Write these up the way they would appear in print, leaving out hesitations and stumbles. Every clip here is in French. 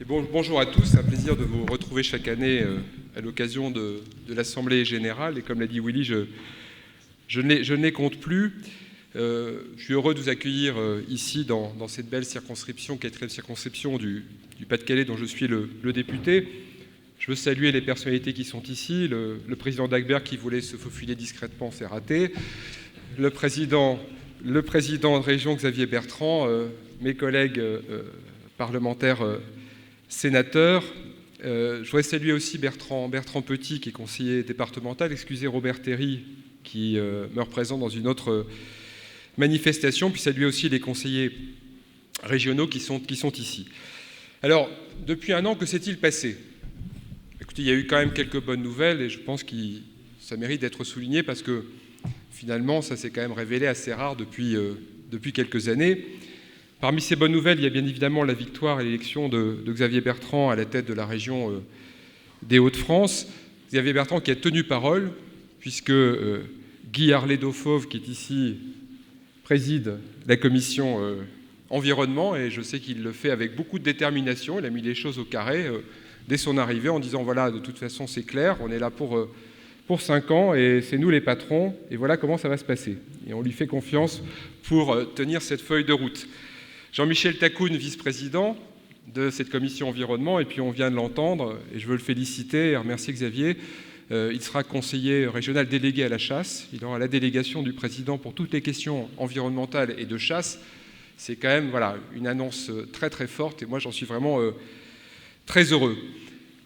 Bonjour à tous, c'est un plaisir de vous retrouver chaque année à l'occasion de l'Assemblée Générale. Et comme l'a dit Willy, je ne les compte plus. Je suis heureux de vous accueillir ici dans cette belle circonscription, 4e circonscription du Pas-de-Calais, dont je suis le député. Je veux saluer les personnalités qui sont ici. Le président Dagbert qui voulait se faufiler discrètement, c'est raté. Le président de région Xavier Bertrand, mes collègues parlementaires sénateurs. Je voudrais saluer aussi Bertrand Petit, qui est conseiller départemental. Excusez Robert Terry, qui me représente dans une autre manifestation. Puis saluer aussi les conseillers régionaux qui sont ici. Alors, depuis un an, que s'est-il passé ? Écoutez, il y a eu quand même quelques bonnes nouvelles et je pense que ça mérite d'être souligné parce que finalement, ça s'est quand même révélé assez rare depuis quelques années. Parmi ces bonnes nouvelles, il y a bien évidemment la victoire et l'élection de Xavier Bertrand à la tête de la région des Hauts-de-France. Xavier Bertrand qui a tenu parole, puisque Guy Harlé-Dauphove, qui est ici, préside la commission environnement, et je sais qu'il le fait avec beaucoup de détermination. Il a mis les choses au carré dès son arrivée en disant voilà, de toute façon c'est clair, on est là pour 5 ans et c'est nous les patrons, et voilà comment ça va se passer. Et on lui fait confiance pour tenir cette feuille de route. Jean-Michel Tacoun, vice-président de cette commission environnement, et puis on vient de l'entendre, et je veux le féliciter et remercier Xavier. Il sera conseiller régional délégué à la chasse. Il aura la délégation du président pour toutes les questions environnementales et de chasse. C'est quand même une annonce très très forte, et moi j'en suis vraiment très heureux.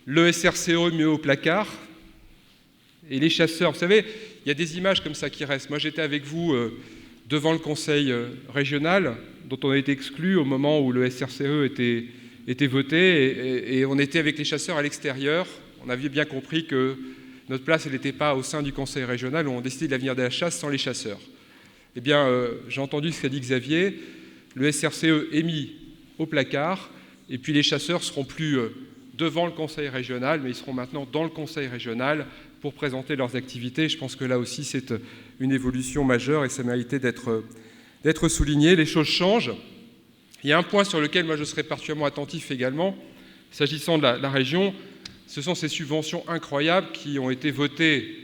Le SRCE mis au placard, et les chasseurs. Vous savez, il y a des images comme ça qui restent. Moi j'étais avec vous devant le conseil régional, dont on a été exclu au moment où le SRCE était voté, et on était avec les chasseurs à l'extérieur. On avait bien compris que notre place, elle n'était pas au sein du conseil régional, où on décidait de l'avenir de la chasse sans les chasseurs. Eh bien, j'ai entendu ce qu'a dit Xavier, le SRCE est mis au placard, et puis les chasseurs ne seront plus devant le conseil régional, mais ils seront maintenant dans le conseil régional pour présenter leurs activités. Je pense que là aussi, c'est une évolution majeure, et ça méritait d'être souligné. Les choses changent. Il y a un point sur lequel moi je serai particulièrement attentif également, s'agissant de la région, ce sont ces subventions incroyables qui ont été votées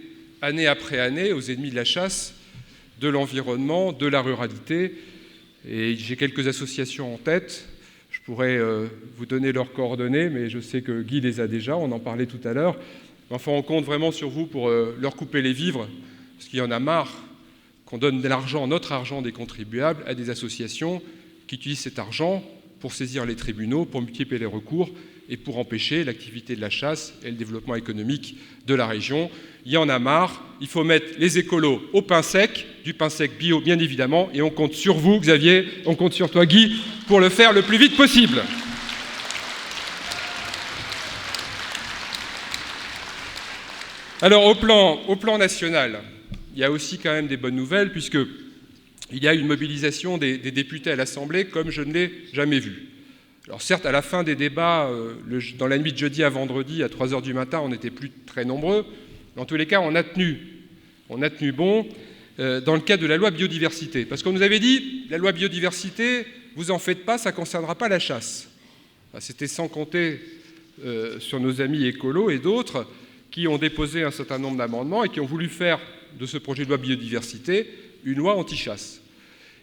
année après année aux ennemis de la chasse, de l'environnement, de la ruralité. Et j'ai quelques associations en tête. Je pourrais vous donner leurs coordonnées, mais je sais que Guy les a déjà, on en parlait tout à l'heure. Enfin, on compte vraiment sur vous pour leur couper les vivres, parce qu'il y en a marre qu'on donne de l'argent, notre argent des contribuables, à des associations qui utilisent cet argent pour saisir les tribunaux, pour multiplier les recours et pour empêcher l'activité de la chasse et le développement économique de la région. Il y en a marre, il faut mettre les écolos au pain sec, du pain sec bio bien évidemment, et on compte sur vous Xavier, on compte sur toi Guy, pour le faire le plus vite possible. Alors au plan national, il y a aussi quand même des bonnes nouvelles, puisqu'il y a une mobilisation des députés à l'Assemblée comme je ne l'ai jamais vu. Alors certes, à la fin des débats, dans la nuit de jeudi à vendredi, à 3h du matin, on n'était plus très nombreux. Mais en tous les cas, on a tenu bon dans le cadre de la loi biodiversité. Parce qu'on nous avait dit, la loi biodiversité, vous en faites pas, ça ne concernera pas la chasse. C'était sans compter sur nos amis écolos et d'autres qui ont déposé un certain nombre d'amendements et qui ont voulu faire de ce projet de loi biodiversité une loi anti-chasse.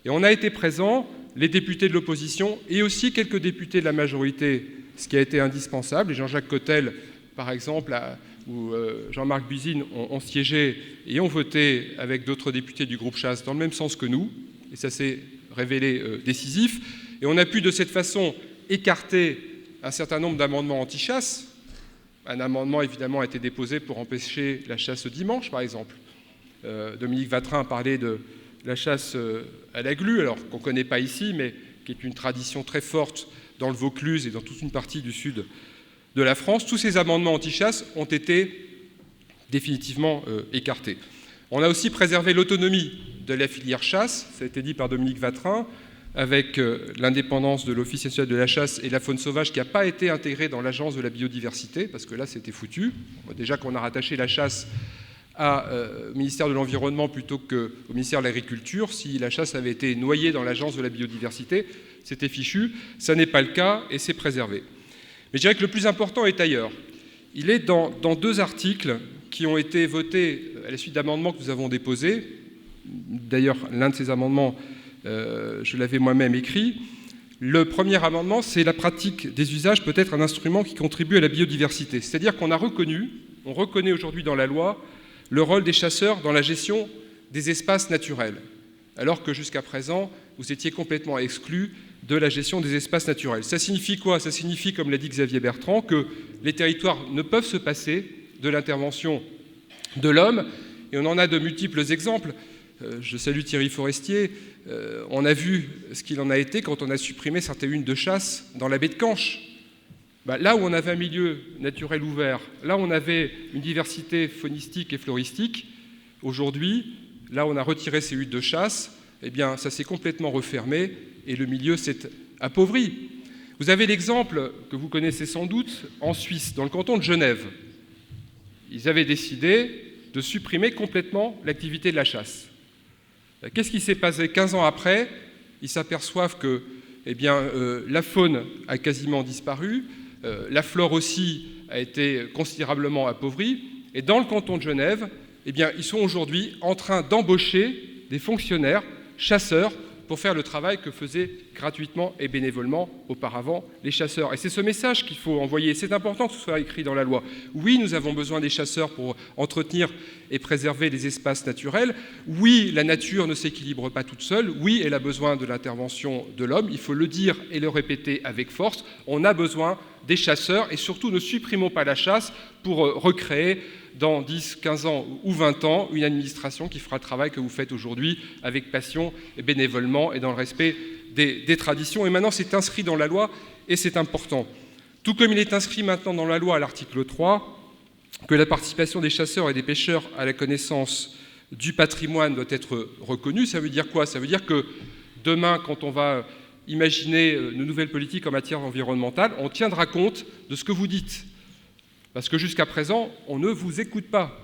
Et on a été présents, les députés de l'opposition et aussi quelques députés de la majorité, ce qui a été indispensable. Et Jean-Jacques Cottel, par exemple, ou Jean-Marc Buzyn ont siégé et ont voté avec d'autres députés du groupe chasse dans le même sens que nous. Et ça s'est révélé décisif. Et on a pu de cette façon écarter un certain nombre d'amendements anti-chasse. Un amendement, évidemment, a été déposé pour empêcher la chasse dimanche, par exemple. Dominique Vatrin a parlé de la chasse à la glu, alors qu'on ne connaît pas ici, mais qui est une tradition très forte dans le Vaucluse et dans toute une partie du sud de la France. Tous ces amendements anti-chasse ont été définitivement écartés. On a aussi préservé l'autonomie de la filière chasse, ça a été dit par Dominique Vatrin, avec l'indépendance de l'Office national de la chasse et de la faune sauvage qui n'a pas été intégrée dans l'agence de la biodiversité, parce que là, c'était foutu. Déjà qu'on a rattaché la chasse au ministère de l'Environnement plutôt qu'au ministère de l'Agriculture. Si la chasse avait été noyée dans l'agence de la biodiversité, c'était fichu. Ça n'est pas le cas et c'est préservé. Mais je dirais que le plus important est ailleurs. Il est dans 2 articles qui ont été votés à la suite d'amendements que nous avons déposés. D'ailleurs, l'un de ces amendements, je l'avais moi-même écrit. Le premier amendement, c'est la pratique des usages peut être un instrument qui contribue à la biodiversité. C'est-à-dire qu'on reconnaît aujourd'hui dans la loi le rôle des chasseurs dans la gestion des espaces naturels, alors que jusqu'à présent, vous étiez complètement exclus de la gestion des espaces naturels. Ça signifie quoi? Ça signifie, comme l'a dit Xavier Bertrand, que les territoires ne peuvent se passer de l'intervention de l'homme, et on en a de multiples exemples. Je salue Thierry Forestier. On a vu ce qu'il en a été quand on a supprimé certaines unes de chasse dans la baie de Canche. Là où on avait un milieu naturel ouvert, là où on avait une diversité faunistique et floristique, aujourd'hui, là où on a retiré ces huttes de chasse, eh bien, ça s'est complètement refermé et le milieu s'est appauvri. Vous avez l'exemple que vous connaissez sans doute en Suisse, dans le canton de Genève. Ils avaient décidé de supprimer complètement l'activité de la chasse. Qu'est-ce qui s'est passé 15 ans après? Ils s'aperçoivent que la faune a quasiment disparu, la flore aussi a été considérablement appauvrie, et dans le canton de Genève, ils sont aujourd'hui en train d'embaucher des fonctionnaires chasseurs pour faire le travail que faisaient gratuitement et bénévolement auparavant les chasseurs. Et c'est ce message qu'il faut envoyer. C'est important que ce soit écrit dans la loi. Oui, nous avons besoin des chasseurs pour entretenir et préserver les espaces naturels. Oui, la nature ne s'équilibre pas toute seule. Oui, elle a besoin de l'intervention de l'homme. Il faut le dire et le répéter avec force. On a besoin des chasseurs et surtout ne supprimons pas la chasse pour recréer dans 10, 15 ans ou 20 ans, une administration qui fera le travail que vous faites aujourd'hui avec passion et bénévolement et dans le respect des traditions. Et maintenant, c'est inscrit dans la loi et c'est important. Tout comme il est inscrit maintenant dans la loi à l'article 3, que la participation des chasseurs et des pêcheurs à la connaissance du patrimoine doit être reconnue. Ça veut dire quoi? Ça veut dire que demain, quand on va imaginer de nouvelles politiques en matière environnementale, on tiendra compte de ce que vous dites. Parce que jusqu'à présent, on ne vous écoute pas.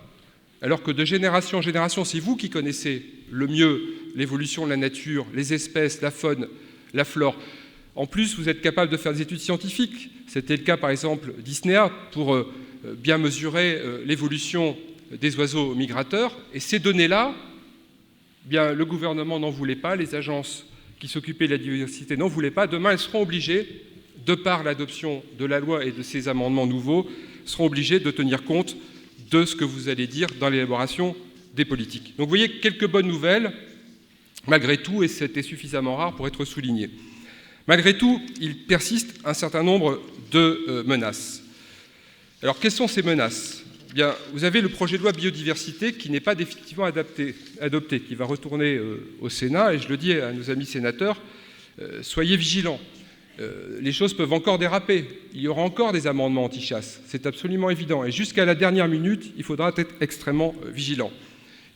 Alors que de génération en génération, c'est vous qui connaissez le mieux l'évolution de la nature, les espèces, la faune, la flore. En plus, vous êtes capable de faire des études scientifiques. C'était le cas, par exemple, d'ISNEA, pour bien mesurer l'évolution des oiseaux migrateurs. Et ces données-là, le gouvernement n'en voulait pas, les agences qui s'occupaient de la diversité n'en voulaient pas. Demain, elles seront obligées, de par l'adoption de la loi et de ces amendements nouveaux, seront obligés de tenir compte de ce que vous allez dire dans l'élaboration des politiques. Donc vous voyez, quelques bonnes nouvelles, malgré tout, et c'était suffisamment rare pour être souligné. Malgré tout, il persiste un certain nombre de menaces. Alors quelles sont ces menaces? Vous avez le projet de loi biodiversité qui n'est pas définitivement adopté, qui va retourner au Sénat, et je le dis à nos amis sénateurs, soyez vigilants. Les choses peuvent encore déraper. Il y aura encore des amendements anti-chasse. C'est absolument évident. Et jusqu'à la dernière minute, il faudra être extrêmement vigilant.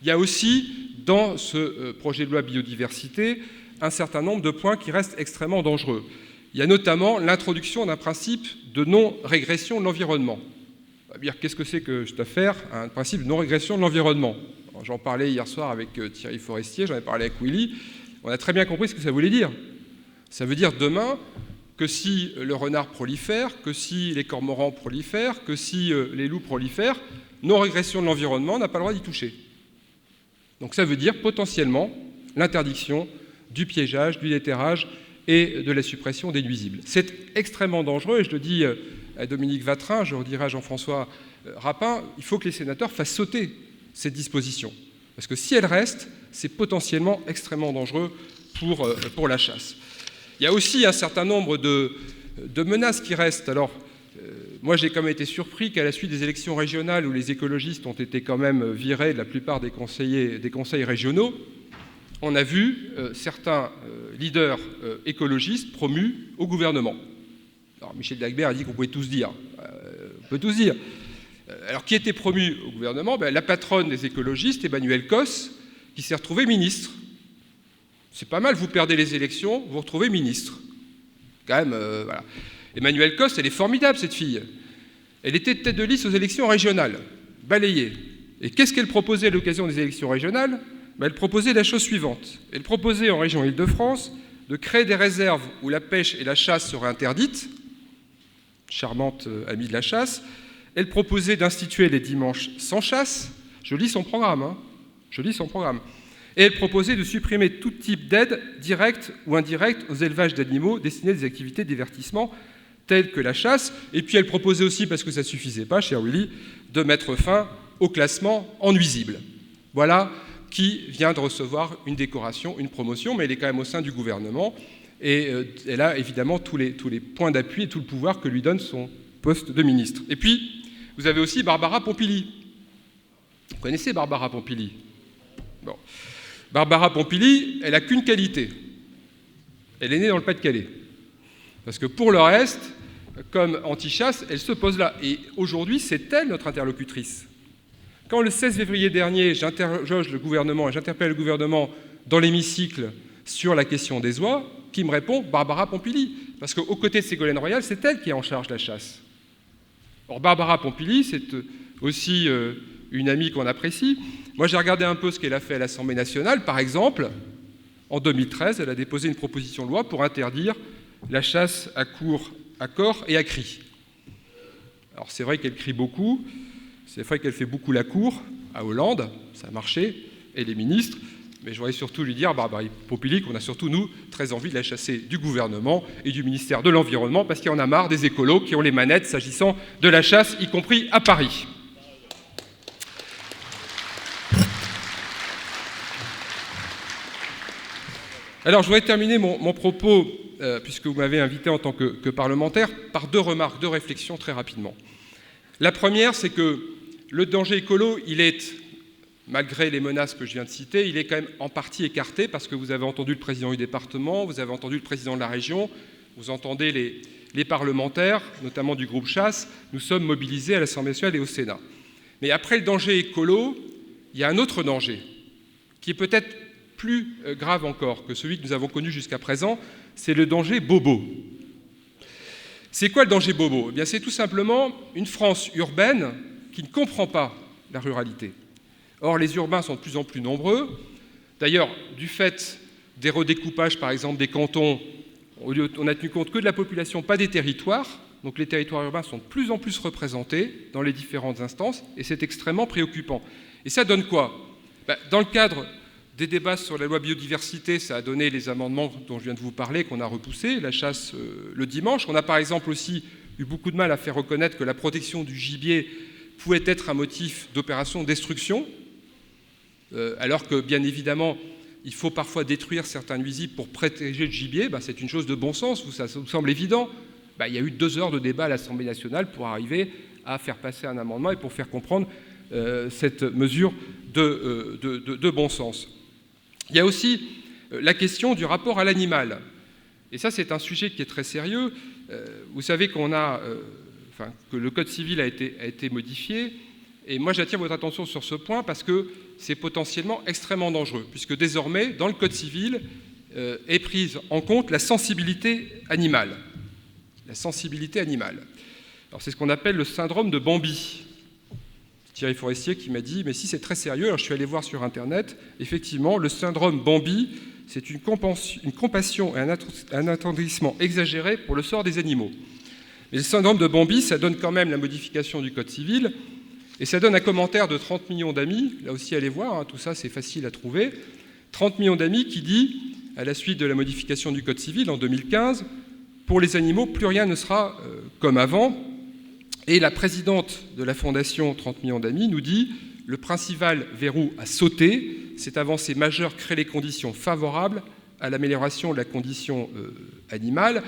Il y a aussi, dans ce projet de loi biodiversité, un certain nombre de points qui restent extrêmement dangereux. Il y a notamment l'introduction d'un principe de non-régression de l'environnement. Qu'est-ce que c'est que cette affaire? Un principe de non-régression de l'environnement. J'en parlais hier soir avec Thierry Forestier, j'en ai parlé avec Willy. On a très bien compris ce que ça voulait dire. Ça veut dire demain que si le renard prolifère, que si les cormorans prolifèrent, que si les loups prolifèrent, non-régression de l'environnement n'a pas le droit d'y toucher. Donc ça veut dire potentiellement l'interdiction du piégeage, du déterrage et de la suppression des nuisibles. C'est extrêmement dangereux, et je le dis à Dominique Vatrin, je le dirai à Jean-François Rapin, il faut que les sénateurs fassent sauter cette disposition. Parce que si elle reste, c'est potentiellement extrêmement dangereux pour la chasse. Il y a aussi un certain nombre de menaces qui restent. Alors, moi, j'ai quand même été surpris qu'à la suite des élections régionales où les écologistes ont été quand même virés de la plupart des conseils régionaux, on a vu certains leaders écologistes promus au gouvernement. Alors, Michel Dagbert a dit qu'on pouvait tous dire. On peut tous dire. Alors, qui était promu au gouvernement? La patronne des écologistes, Emmanuelle Cos, qui s'est retrouvée ministre. C'est pas mal, vous perdez les élections, vous vous retrouvez ministre. Quand même, voilà. Emmanuelle Cos, elle est formidable, cette fille. Elle était tête de liste aux élections régionales, balayée. Et qu'est-ce qu'elle proposait à l'occasion des élections régionales? Elle proposait la chose suivante. Elle proposait en région Île-de-France de créer des réserves où la pêche et la chasse seraient interdites, charmante amie de la chasse. Elle proposait d'instituer les dimanches sans chasse. Je lis son programme, hein. Je lis son programme. Et elle proposait de supprimer tout type d'aide, directe ou indirecte, aux élevages d'animaux destinés à des activités de divertissement telles que la chasse. Et puis elle proposait aussi, parce que ça ne suffisait pas, cher Willy, de mettre fin au classement en nuisible. Voilà qui vient de recevoir une décoration, une promotion, mais elle est quand même au sein du gouvernement. Et elle a évidemment tous les points d'appui et tout le pouvoir que lui donne son poste de ministre. Et puis, vous avez aussi Barbara Pompili. Vous connaissez Barbara Pompili? Bon. Barbara Pompili, elle n'a qu'une qualité. Elle est née dans le Pas-de-Calais. Parce que pour le reste, comme anti-chasse, elle se pose là. Et aujourd'hui, c'est elle notre interlocutrice. Quand le 16 février dernier, j'interroge le gouvernement et j'interpelle le gouvernement dans l'hémicycle sur la question des oies, qui me répond Barbara Pompili. Parce qu'aux côtés de Ségolène Royal, c'est elle qui est en charge de la chasse. Or, Barbara Pompili, c'est aussi une amie qu'on apprécie. Moi, j'ai regardé un peu ce qu'elle a fait à l'Assemblée nationale. Par exemple, en 2013, elle a déposé une proposition de loi pour interdire la chasse à corps et à cri. Alors, c'est vrai qu'elle crie beaucoup, c'est vrai qu'elle fait beaucoup la cour à Hollande, ça a marché, et les ministres, mais je voudrais surtout lui dire, Barbara Pompili, qu'on a surtout, nous, très envie de la chasser du gouvernement et du ministère de l'Environnement, parce qu'il y en a marre des écolos qui ont les manettes s'agissant de la chasse, y compris à Paris. Alors, je voudrais terminer mon propos, puisque vous m'avez invité en tant que parlementaire, par deux remarques, deux réflexions très rapidement. La première, c'est que le danger écolo, il est, malgré les menaces que je viens de citer, il est quand même en partie écarté, parce que vous avez entendu le président du département, vous avez entendu le président de la région, vous entendez les parlementaires, notamment du groupe chasse, nous sommes mobilisés à l'Assemblée nationale et au Sénat. Mais après le danger écolo, il y a un autre danger, qui est peut-être plus grave encore que celui que nous avons connu jusqu'à présent, c'est le danger bobo. C'est quoi le danger bobo? Eh bien, c'est tout simplement une France urbaine qui ne comprend pas la ruralité. Or, les urbains sont de plus en plus nombreux. D'ailleurs, du fait des redécoupages, par exemple, des cantons, on n'a tenu compte que de la population, pas des territoires. Donc les territoires urbains sont de plus en plus représentés dans les différentes instances, et c'est extrêmement préoccupant. Et ça donne quoi? Dans le cadre des débats sur la loi biodiversité, ça a donné les amendements dont je viens de vous parler, qu'on a repoussés, la chasse le dimanche. On a par exemple aussi eu beaucoup de mal à faire reconnaître que la protection du gibier pouvait être un motif d'opération de destruction, alors que bien évidemment, il faut parfois détruire certains nuisibles pour protéger le gibier. C'est une chose de bon sens, ça vous semble évident. Il y a eu 2 heures de débat à l'Assemblée nationale pour arriver à faire passer un amendement et pour faire comprendre cette mesure de bon sens. Il y a aussi la question du rapport à l'animal. Et ça, c'est un sujet qui est très sérieux. Vous savez que le Code civil a été modifié. Et moi, j'attire votre attention sur ce point parce que c'est potentiellement extrêmement dangereux, puisque désormais, dans le Code civil, est prise en compte la sensibilité animale. La sensibilité animale. Alors, c'est ce qu'on appelle le syndrome de Bambi. Thierry Forestier qui m'a dit « Mais si, c'est très sérieux », alors je suis allé voir sur Internet, effectivement, le syndrome Bambi, c'est une compassion et un attendrissement exagéré pour le sort des animaux. Mais le syndrome de Bambi, ça donne quand même la modification du Code civil, et ça donne un commentaire de 30 millions d'amis, là aussi allez voir, tout ça c'est facile à trouver, 30 millions d'amis qui dit, à la suite de la modification du Code civil en 2015, « Pour les animaux, plus rien ne sera comme avant ». Et la présidente de la fondation 30 millions d'amis nous dit « Le principal verrou à sauter, cette avancée majeure crée les conditions favorables à l'amélioration de la condition animale. »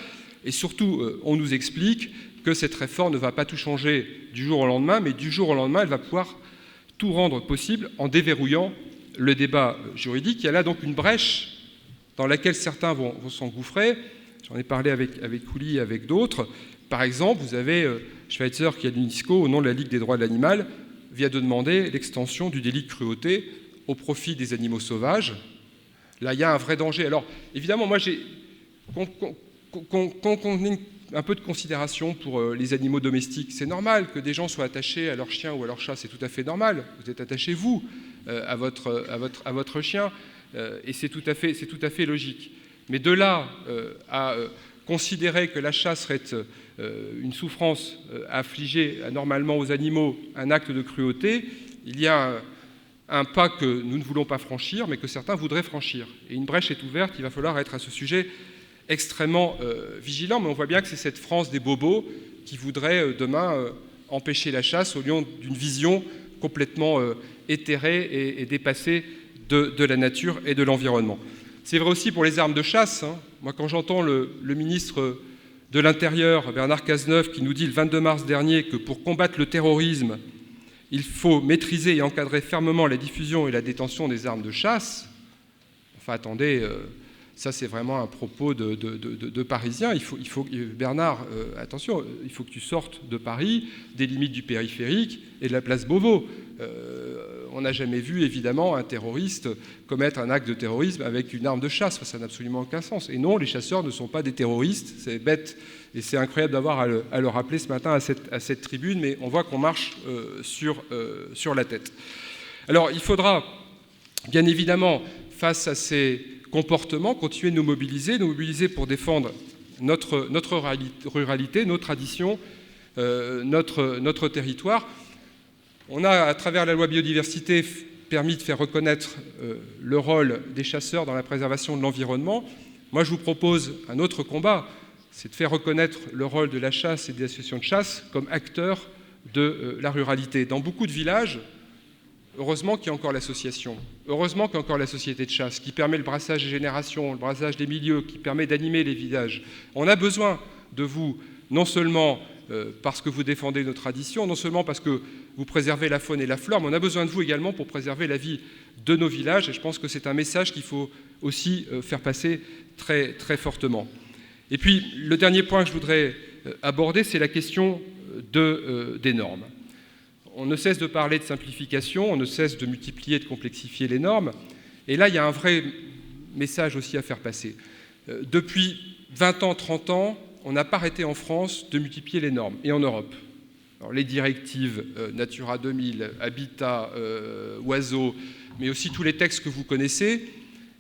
Et surtout, on nous explique que cette réforme ne va pas tout changer du jour au lendemain, mais du jour au lendemain, elle va pouvoir tout rendre possible en déverrouillant le débat juridique. Il y a là donc une brèche dans laquelle certains vont s'engouffrer. J'en ai parlé avec Willy et avec d'autres. Par exemple, vous avez Schweitzer qui, à l'UNESCO, au nom de la Ligue des droits de l'animal, vient de demander l'extension du délit de cruauté au profit des animaux sauvages. Là, il y a un vrai danger. Alors, évidemment, moi, qu'on ait un peu de considération pour les animaux domestiques. C'est normal que des gens soient attachés à leur chien ou à leur chat, c'est tout à fait normal. Vous êtes attachés, vous, à votre chien, et c'est tout à fait logique. Mais de là à considérer que la chasse serait une souffrance affligée anormalement aux animaux, un acte de cruauté, il y a un pas que nous ne voulons pas franchir, mais que certains voudraient franchir. Et une brèche est ouverte, il va falloir être à ce sujet extrêmement vigilant, mais on voit bien que c'est cette France des bobos qui voudrait demain empêcher la chasse au lieu d'une vision complètement éthérée et dépassée de la nature et de l'environnement. C'est vrai aussi pour les armes de chasse. Moi, quand j'entends le ministre de l'Intérieur, Bernard Cazeneuve, qui nous dit le 22 mars dernier que pour combattre le terrorisme, il faut maîtriser et encadrer fermement la diffusion et la détention des armes de chasse. Enfin, attendez, ça c'est vraiment un propos de Parisien. Bernard, attention, il faut que tu sortes de Paris, des limites du périphérique et de la place Beauvau. On n'a jamais vu, évidemment, un terroriste commettre un acte de terrorisme avec une arme de chasse. Ça n'a absolument aucun sens. Et non, les chasseurs ne sont pas des terroristes, c'est bête. Et c'est incroyable d'avoir à le rappeler ce matin à cette tribune, mais on voit qu'on marche sur la tête. Alors, il faudra, bien évidemment, face à ces comportements, continuer de nous mobiliser pour défendre notre ruralité, nos traditions, notre territoire. On a, à travers la loi biodiversité, permis de faire reconnaître le rôle des chasseurs dans la préservation de l'environnement. Moi, je vous propose un autre combat, c'est de faire reconnaître le rôle de la chasse et des associations de chasse comme acteurs de la ruralité. Dans beaucoup de villages, heureusement qu'il y a encore l'association, heureusement qu'il y a encore la société de chasse qui permet le brassage des générations, le brassage des milieux, qui permet d'animer les villages. On a besoin de vous, non seulement parce que vous défendez nos traditions, non seulement parce que vous préservez la faune et la flore, mais on a besoin de vous également pour préserver la vie de nos villages. Et je pense que c'est un message qu'il faut aussi faire passer très, très fortement. Et puis, le dernier point que je voudrais aborder, c'est la question des normes. On ne cesse de parler de simplification, on ne cesse de multiplier, de complexifier les normes. Et là, il y a un vrai message aussi à faire passer. Depuis 20 ans, 30 ans, on n'a pas arrêté en France de multiplier les normes, et en Europe. Alors, les directives Natura 2000, Habitat, Oiseaux, mais aussi tous les textes que vous connaissez.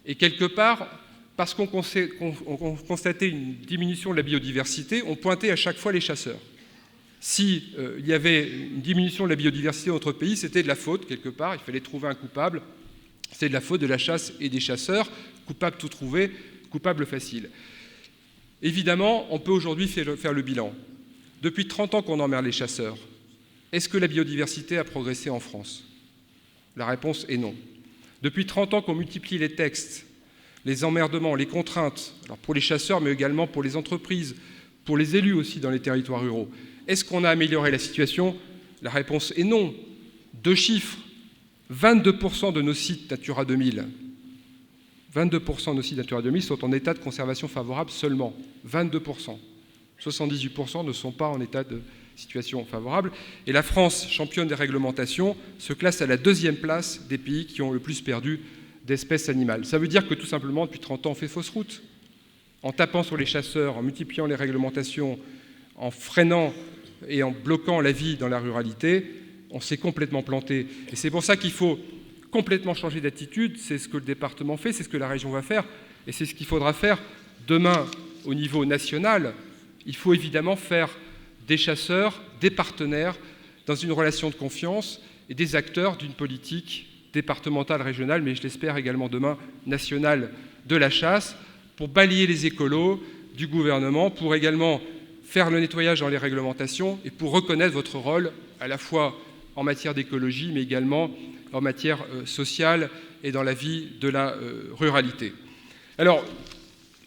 Et quelque part, parce qu'on constatait une diminution de la biodiversité, on pointait à chaque fois les chasseurs. S'il y avait une diminution de la biodiversité dans notre pays, c'était de la faute, quelque part, il fallait trouver un coupable. C'était de la faute de la chasse et des chasseurs, coupable tout trouvé, coupable facile. Évidemment, on peut aujourd'hui faire le bilan. Depuis 30 ans qu'on emmerde les chasseurs, est-ce que la biodiversité a progressé en France? La réponse est non. Depuis 30 ans qu'on multiplie les textes, les emmerdements, les contraintes, alors pour les chasseurs, mais également pour les entreprises, pour les élus aussi dans les territoires ruraux, est-ce qu'on a amélioré la situation? La réponse est non. 2 chiffres. 22% de nos sites Natura 2000, 22% de nos sites Natura 2000 sont en état de conservation favorable seulement. 22%. 78% ne sont pas en état de situation favorable. Et la France, championne des réglementations, se classe à la 2e place des pays qui ont le plus perdu d'espèces animales. Ça veut dire que tout simplement, depuis 30 ans, on fait fausse route. En tapant sur les chasseurs, en multipliant les réglementations, en freinant et en bloquant la vie dans la ruralité, on s'est complètement planté. Et c'est pour ça qu'il faut complètement changer d'attitude. C'est ce que le département fait, c'est ce que la région va faire, et c'est ce qu'il faudra faire demain au niveau national. Il faut évidemment faire des chasseurs, des partenaires, dans une relation de confiance, et des acteurs d'une politique départementale, régionale, mais je l'espère également demain nationale de la chasse, pour balayer les écolos du gouvernement, pour également faire le nettoyage dans les réglementations et pour reconnaître votre rôle à la fois en matière d'écologie, mais également en matière sociale et dans la vie de la ruralité. Alors,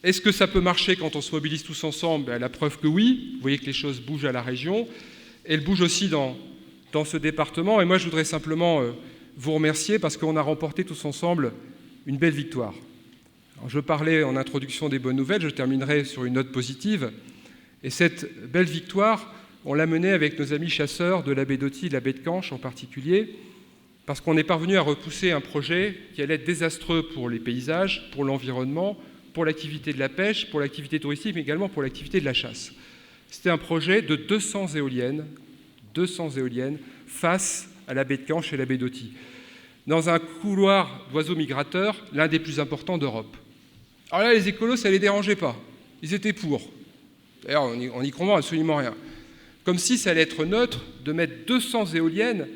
est-ce que ça peut marcher quand on se mobilise tous ensemble? La preuve que oui. Vous voyez que les choses bougent à la région. Elles bougent aussi dans ce département. Et moi, je voudrais simplement vous remercier parce qu'on a remporté tous ensemble une belle victoire. Alors, je parlais en introduction des bonnes nouvelles. Je terminerai sur une note positive. Et cette belle victoire, on l'a menée avec nos amis chasseurs de la baie d'Authie et de la baie de Canche en particulier, parce qu'on est parvenu à repousser un projet qui allait être désastreux pour les paysages, pour l'environnement, pour l'activité de la pêche, pour l'activité touristique, mais également pour l'activité de la chasse. C'était un projet de 200 éoliennes face à la baie de Canche et la baie d'Authie, dans un couloir d'oiseaux migrateurs, l'un des plus importants d'Europe. Alors là, les écolos, ça ne les dérangeait pas. Ils étaient pour. D'ailleurs, on n'y comprend absolument rien. Comme si ça allait être neutre de mettre 200 éoliennes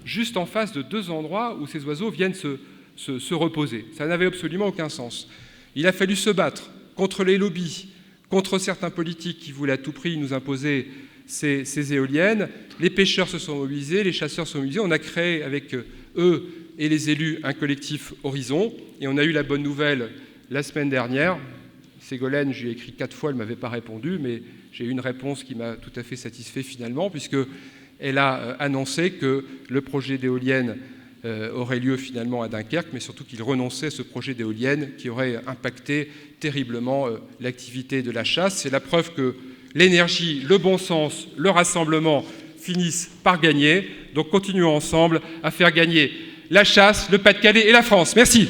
juste en face de 2 endroits où ces oiseaux viennent se reposer. Ça n'avait absolument aucun sens. Il a fallu se battre contre les lobbies, contre certains politiques qui voulaient à tout prix nous imposer ces éoliennes. Les pêcheurs se sont mobilisés, les chasseurs se sont mobilisés. On a créé avec eux et les élus un collectif Horizon. Et on a eu la bonne nouvelle la semaine dernière. Ségolène, je lui ai écrit 4 fois, elle ne m'avait pas répondu, mais j'ai eu une réponse qui m'a tout à fait satisfait finalement, puisqu'elle a annoncé que le projet d'éolienne aurait lieu finalement à Dunkerque, mais surtout qu'il renonçait à ce projet d'éolienne qui aurait impacté terriblement l'activité de la chasse. C'est la preuve que l'énergie, le bon sens, le rassemblement finissent par gagner. Donc continuons ensemble à faire gagner la chasse, le Pas-de-Calais et la France. Merci.